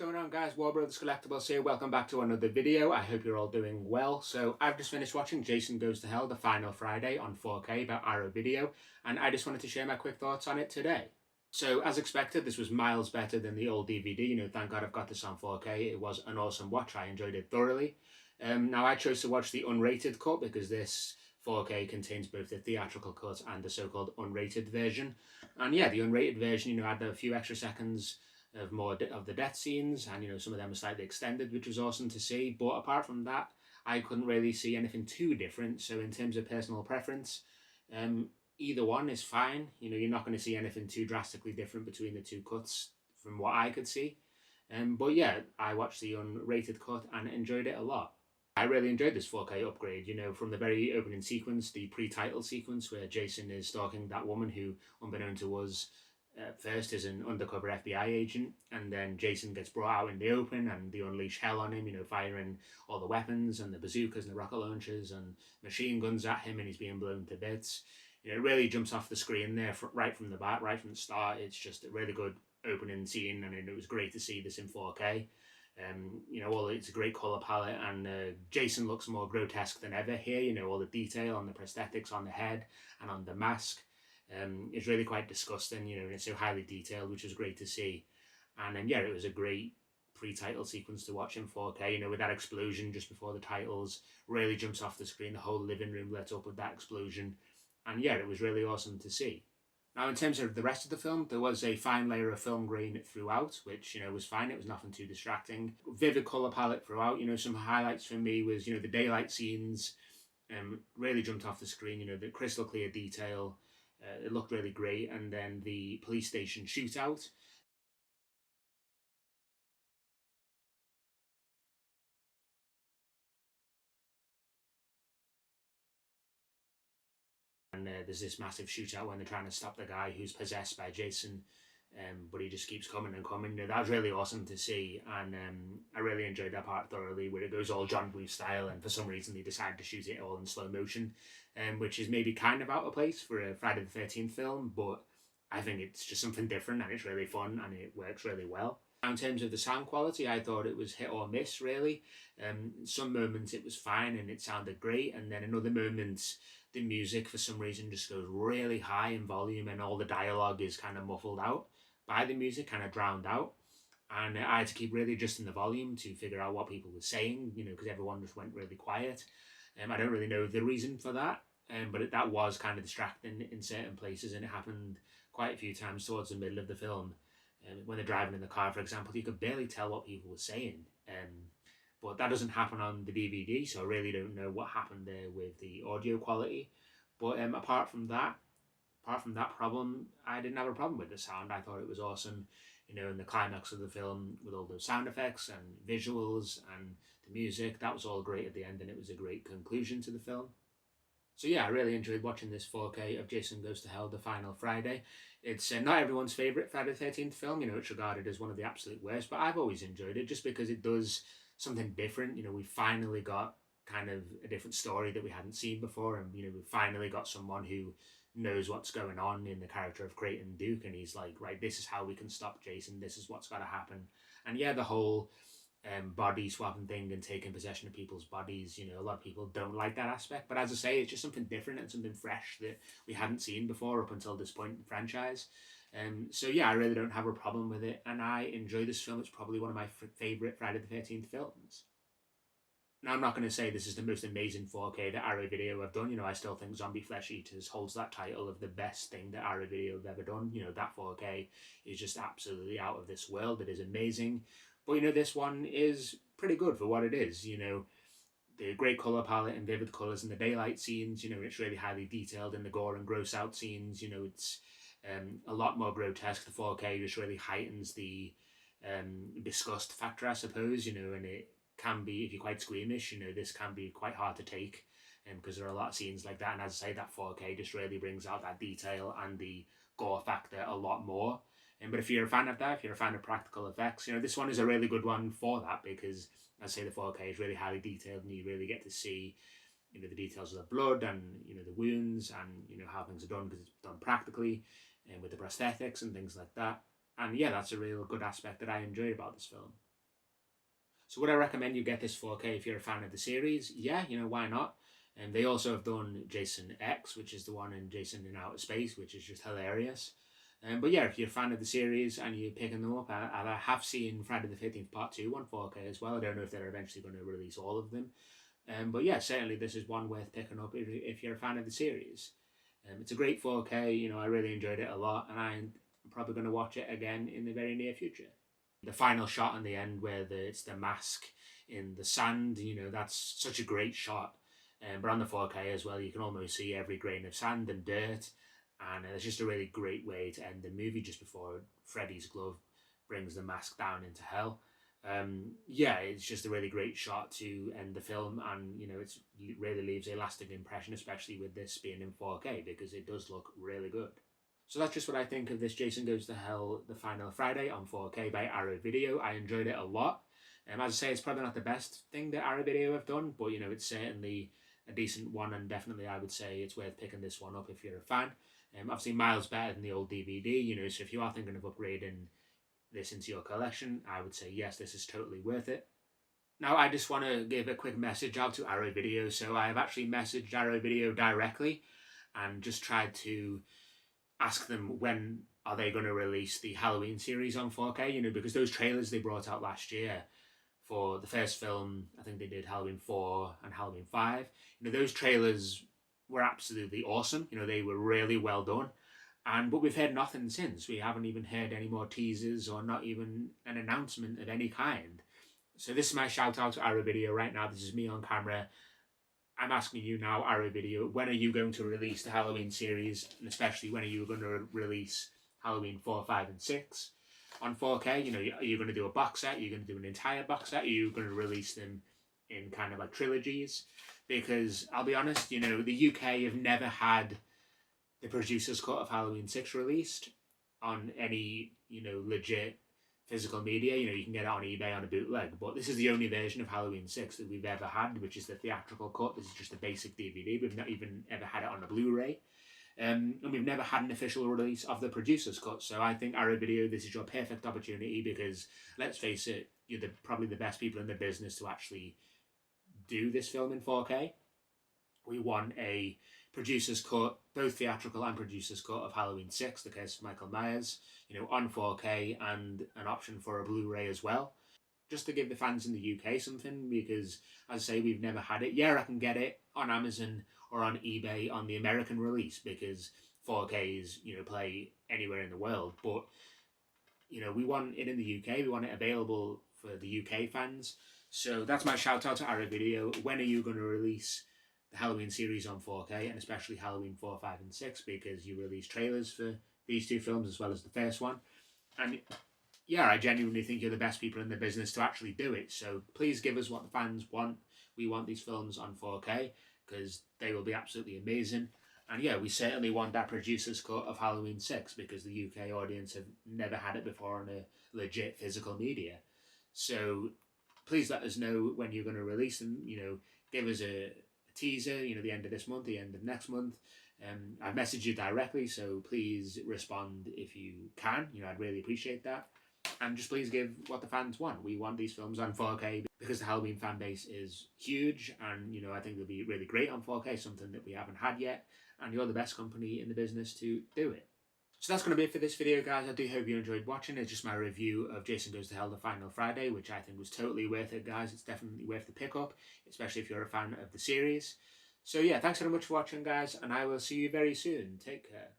going on, guys? War Brothers Collectibles here. Welcome back to another video. I hope you're all doing well. So I've just finished watching Jason Goes to Hell, the final Friday on 4K by Arrow Video, and I just wanted to share my quick thoughts on it today. So as expected, this was miles better than the old DVD. Thank God I've got this on 4K. It was an awesome watch. I enjoyed it thoroughly. Now I chose to watch the unrated cut because this 4K contains both the theatrical cut and the so-called unrated version. And yeah, the unrated version, had a few extra seconds of more of the death scenes, and some of them were slightly extended, which was awesome to see. But apart from that, I couldn't really see anything too different. So in terms of personal preference, either one is fine. You're not going to see anything too drastically different between the two cuts from what I could see. But yeah, I watched the unrated cut and enjoyed it a lot. I really enjoyed this 4K upgrade, from the very opening sequence, the pre-title sequence where Jason is stalking that woman who, unbeknown to us, first is an undercover FBI agent, and then Jason gets brought out in the open and they unleash hell on him, firing all the weapons and the bazookas and the rocket launchers and machine guns at him, and he's being blown to bits. It really jumps off the screen there right from the bat, right from the start. It's just a really good opening scene, and it was great to see this in 4K. It's a great colour palette, and Jason looks more grotesque than ever here. All the detail on the prosthetics on the head and on the mask. It's really quite disgusting, and it's so highly detailed, which was great to see. And then, it was a great pre-title sequence to watch in 4K, with that explosion just before the titles, really jumps off the screen, the whole living room lit up with that explosion. And it was really awesome to see. Now, in terms of the rest of the film, there was a fine layer of film grain throughout, which, was fine. It was nothing too distracting. Vivid colour palette throughout. Some highlights for me was, the daylight scenes really jumped off the screen, the crystal clear detail. It looked really great. And then the police station shootout. And there's this massive shootout when they're trying to stop the guy who's possessed by Jason. But he just keeps coming and coming. That was really awesome to see. And I really enjoyed that part thoroughly, where it goes all John Woo style. And for some reason, they decided to shoot it all in slow motion, which is maybe kind of out of place for a Friday the 13th film. But I think it's just something different, and it's really fun, and it works really well. In terms of the sound quality, I thought it was hit or miss, really. Some moments it was fine and it sounded great, and then in other moments the music for some reason just goes really high in volume, and all the dialogue is kind of muffled out by the music, kind of drowned out. And I had to keep really adjusting the volume to figure out what people were saying, because everyone just went really quiet. I don't really know the reason for that, but that was kind of distracting in certain places, and it happened quite a few times towards the middle of the film. When they're driving in the car, for example, you could barely tell what people were saying. But that doesn't happen on the DVD, so I really don't know what happened there with the audio quality. But apart from that problem, I didn't have a problem with the sound. I thought it was awesome, in the climax of the film with all those sound effects and visuals and the music. That was all great at the end, and it was a great conclusion to the film. So yeah, I really enjoyed watching this 4K of Jason Goes to Hell, the final Friday. It's not everyone's favourite Friday the 13th film, it's regarded as one of the absolute worst, but I've always enjoyed it just because it does something different. We finally got kind of a different story that we hadn't seen before, and we finally got someone who knows what's going on in the character of Creighton Duke, and he's like, right, this is how we can stop Jason, this is what's got to happen. And yeah, the whole body swapping thing and taking possession of people's bodies, a lot of people don't like that aspect, but as I say, it's just something different and something fresh that we hadn't seen before up until this point in the franchise. So yeah, I really don't have a problem with it, and I enjoy this film. It's probably one of my favourite Friday the 13th films. Now, I'm not going to say this is the most amazing 4K that Arrow Video have done. I still think Zombie Flesh Eaters holds that title of the best thing that Arrow Video have ever done. That 4K is just absolutely out of this world. It is amazing. But, this one is pretty good for what it is. The great colour palette and vivid colours in the daylight scenes. It's really highly detailed in the gore and gross out scenes. It's a lot more grotesque. The 4K just really heightens the disgust factor, I suppose, and it can be, if you're quite squeamish, this can be quite hard to take, because there are a lot of scenes like that, and as I say, that 4K just really brings out that detail and the gore factor a lot more. But if you're a fan of that, if you're a fan of practical effects, this one is a really good one for that, because as I say, the 4K is really highly detailed, and you really get to see the details of the blood and the wounds, and how things are done, because it's done practically, and with the prosthetics and things like that. And yeah, that's a real good aspect that I enjoyed about this film. So would I recommend you get this 4K if you're a fan of the series? Yeah, you know, why not? And they also have done Jason X, which is the one in Jason in Outer Space, which is just hilarious. But yeah, if you're a fan of the series and you're picking them up, I have seen Friday the 13th Part 2 on 4K as well. I don't know if they're eventually going to release all of them. But yeah, certainly this is one worth picking up if you're a fan of the series. It's a great 4K, you know, I really enjoyed it a lot, and I'm probably going to watch it again in the very near future. The final shot in the end where it's the mask in the sand, you know, that's such a great shot. But on the 4K as well, you can almost see every grain of sand and dirt, and it's just a really great way to end the movie just before Freddy's glove brings the mask down into hell. Yeah, it's just a really great shot to end the film, and you know, it really leaves a lasting impression, especially with this being in 4K, because it does look really good. So that's just what I think of this Jason Goes to Hell The Final Friday on 4K by Arrow Video. I enjoyed it a lot. As I say, it's probably not the best thing that Arrow Video have done, but you know, it's certainly a decent one, and definitely I would say it's worth picking this one up if you're a fan. Obviously miles better than the old DVD, you know, so if you are thinking of upgrading this into your collection, I would say yes, this is totally worth it. Now I just want to give a quick message out to Arrow Video. So I have actually messaged Arrow Video directly and just tried to ask them when are they going to release the Halloween series on 4K, you know, because those trailers they brought out last year for the first film, I think they did Halloween 4 and Halloween 5, you know, those trailers were absolutely awesome. You know, they were really well done. But we've heard nothing since. We haven't even heard any more teasers or not even an announcement of any kind. So this is my shout out to Arrow Video right now. This is me on camera. I'm asking you now, Arrow Video, when are you going to release the Halloween series? And especially when are you going to release Halloween 4, 5 and 6 on 4K? You know, are you going to do a box set? Are you going to do an entire box set? Are you going to release them in kind of like trilogies? Because I'll be honest, you know, the UK have never had the producer's cut of Halloween 6 released on any, you know, legit physical media. You know, you can get it on eBay on a bootleg, but this is the only version of Halloween 6 that we've ever had, which is the theatrical cut. This is just a basic DVD. We've not even ever had it on a Blu-ray. And we've never had an official release of the producer's cut. So I think Arrow Video, this is your perfect opportunity, because let's face it, you're probably the best people in the business to actually do this film in 4K. We want a producer's cut, both theatrical and producer's cut of Halloween 6, The Curse of Michael Myers, you know, on 4K, and an option for a Blu-ray as well, just to give the fans in the UK something, because as I say, we've never had it. Yeah, I can get it on Amazon or on eBay on the American release, because 4K is, you know, play anywhere in the world, but you know, we want it in the UK, we want it available for the UK fans. So that's my shout out to Arrow Video. When are you going to release the Halloween series on 4K, and especially Halloween 4, 5 and 6, because you release trailers for these two films as well as the first one. And yeah, I genuinely think you're the best people in the business to actually do it. So please give us what the fans want. We want these films on 4K because they will be absolutely amazing. And yeah, we certainly want that producer's cut of Halloween 6 because the UK audience have never had it before on a legit physical media. So please let us know when you're going to release them. You know, give us a teaser, you know, the end of this month, the end of next month. I've messaged you directly, so please respond if you can. You know, I'd really appreciate that. And just please give what the fans want. We want these films on 4K because the Halloween fan base is huge, and you know, I think they'll be really great on 4K, something that we haven't had yet, and you're the best company in the business to do it. So that's going to be it for this video, guys. I do hope you enjoyed watching. It's just my review of Jason Goes to Hell The Final Friday, which I think was totally worth it, guys. It's definitely worth the pickup, especially if you're a fan of the series. So yeah, thanks very much for watching, guys, and I will see you very soon. Take care.